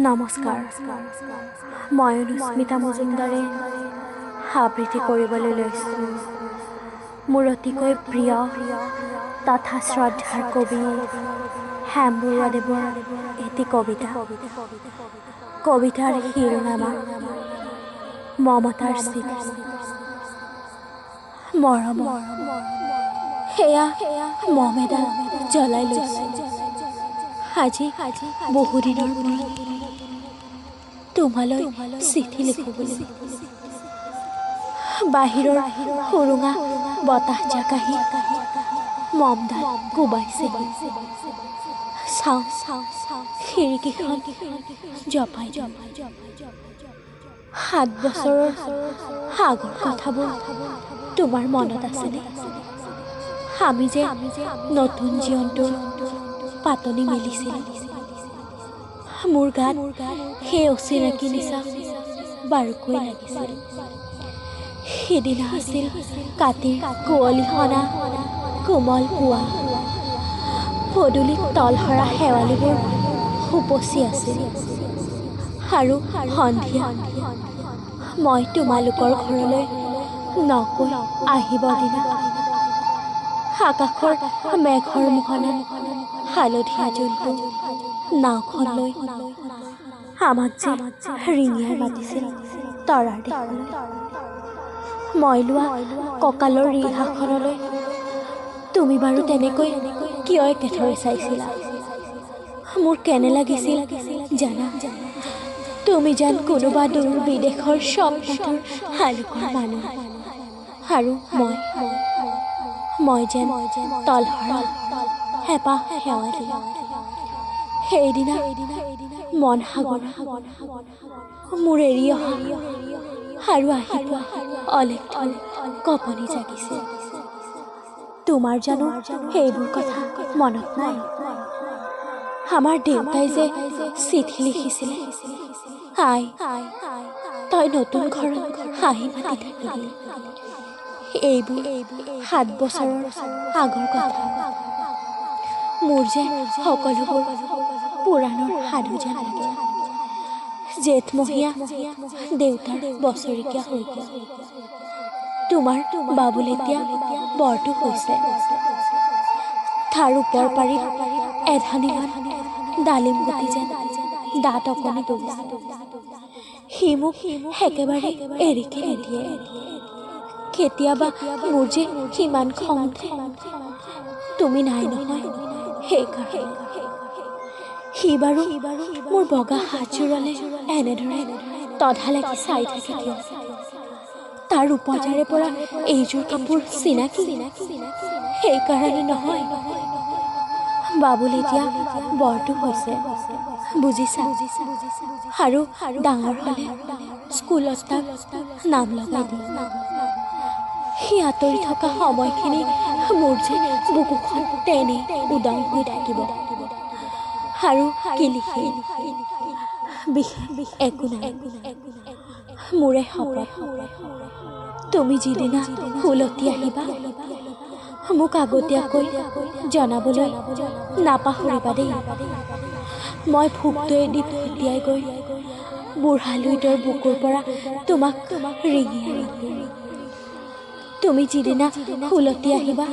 নমস্কাৰ মই অনুস্মিতা মজুমদাৰে আবৃত্তি কৰিবলৈ লৈছোঁ মোৰ অতিকৈ প্ৰিয় তথা শ্ৰদ্ধাৰ কবি হেম বৰুৱাদেৱৰ এটি কবিতাৰ শিৰোনামা মমতাৰ চিঠি। মৰম সেয়া মম এডাল জ্বলাই লৈছোঁ আজি বহুদিনৰ মূৰত তোমালৈ চিঠি লিখোঁ বুলি। বাহিৰৰ সুৰুঙা বতাহ জাকাহি মমডাল কোবাইছে। চাওঁ খিৰিকীখন জপাই 7 বছৰৰ আগৰ কথাবোৰ তোমাৰ মনত আছেনে? আমি যে নতুন জীৱনটোৰ পাতনি মেলিছিলোঁ। মোৰ গাত সেই অচিনাকি নিচা বাৰুকৈ লাগিছিল। সিদিনা আছিল কাতিৰ কুঁৱলীসনা কোমল পুৱা। পদূলিত তলসৰা শেৱালিবোৰ উপচি আছিল আৰু সন্ধিয়া মই তোমালোকৰ ঘৰলৈ নকৈ আহিব দিনা আকাশৰ মেঘৰ মোহনা হালধীয়া জোনটো নাওখন লৈ আমাক যে ৰিঙিয়াই মাতিছিল তৰাৰ দেশলৈ। মই লোৱা কঁকালৰ ৰিহাখনলৈ তুমি বাৰু তেনেকৈ কিয় একেথৰে চাইছিলা? মোৰ কেনে লাগিছিল জানা? তুমি যেন কোনোবা দূৰ বিদেশৰ স্বপ্নটোৰ আলোকৰ মানুহ আৰু মই যেন তলসৰা হেঁপাহ শেৱালি। সেইদিনা মন সাগৰ মোৰ এৰি অহা আৰু আহি পোৱা অলেখৰ কঁপনি জাগিছে। তোমাৰ জানো সেইবোৰ কথা মনত নাই? আমাৰ দেউতাই যে চিঠি লিখিছিলে, আই তই নতুন ঘৰত হাঁহি মাতি থাকিবি। এইবোৰ 7 বছৰৰ আগৰ কথা। মোৰ যে সকলোবোৰ পুৰাণৰ সাধু যেন লাগে। জেঠমহীয়া দেউতাৰ বছৰেকীয়া হৈ গ'ল। তোমাৰ বাবুল এতিয়া বৰটো হৈছে। তাৰ ওপৰ পাৰি এধানিমান ডালিম গুটি যেন দাঁত অকণি বহিছে। সি মোক একেবাৰে এৰিকে নিদিয়ে। কেতিয়াবা মোৰ যে কিমান খং উঠে, তুমি নাই নহয় সেইকাৰণে। সি বাৰু মোৰ বগা হাতযোৰলে এনেদৰে তধা লাগি চাই থাকে কিয়? তাৰ উপজাৰে পৰা এইযোৰ কাপোৰ চিনাকি সেইকাৰণে নহয়। বাবুল এতিয়া বৰটো হৈছে বুজিছা, আৰু ডাঙৰ হ'লে স্কুলত তাক নাম লগাই দিম। সি আঁতৰি থকা সময়খিনি মোৰ যে বুকুখন তেনেই উদং হৈ থাকিব আৰু কিলিকি বিশেষ একো নাই। মোৰে শপত, তুমি যিদিনা উলটি আহিবা মোক আগতীয়াকৈ জনাবলৈ নাপাহৰিবা দেই। মই ভোকটো এদি ফটিয়াই গৈ বুঢ়ালুইতৰ বুকুৰ পৰা তোমাক ৰিঙিয়াই আনিম। তুমি যিদিনা উলটি আহিবা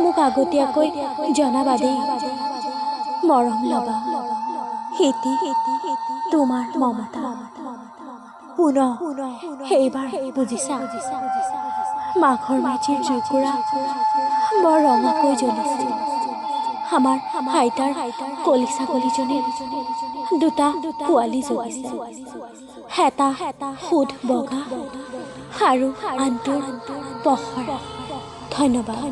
মোক আগতীয়াকৈ জনাবা দেই। মৰম ল'বা হিতি তোমাৰ মমতা। পুনৰ সেইবাৰ বুজিছা? মাঘৰ মেজিৰ জুইকুৰা বৰ ৰঙাকৈ জ্বলিছিল। আমাৰ আইতাৰ কলি ছাগলীজনীৰ 2টা পোৱালি জগিছে। এটা সুধ বগা আৰু আনটোৰ পখৰা। ধন্যবাদ।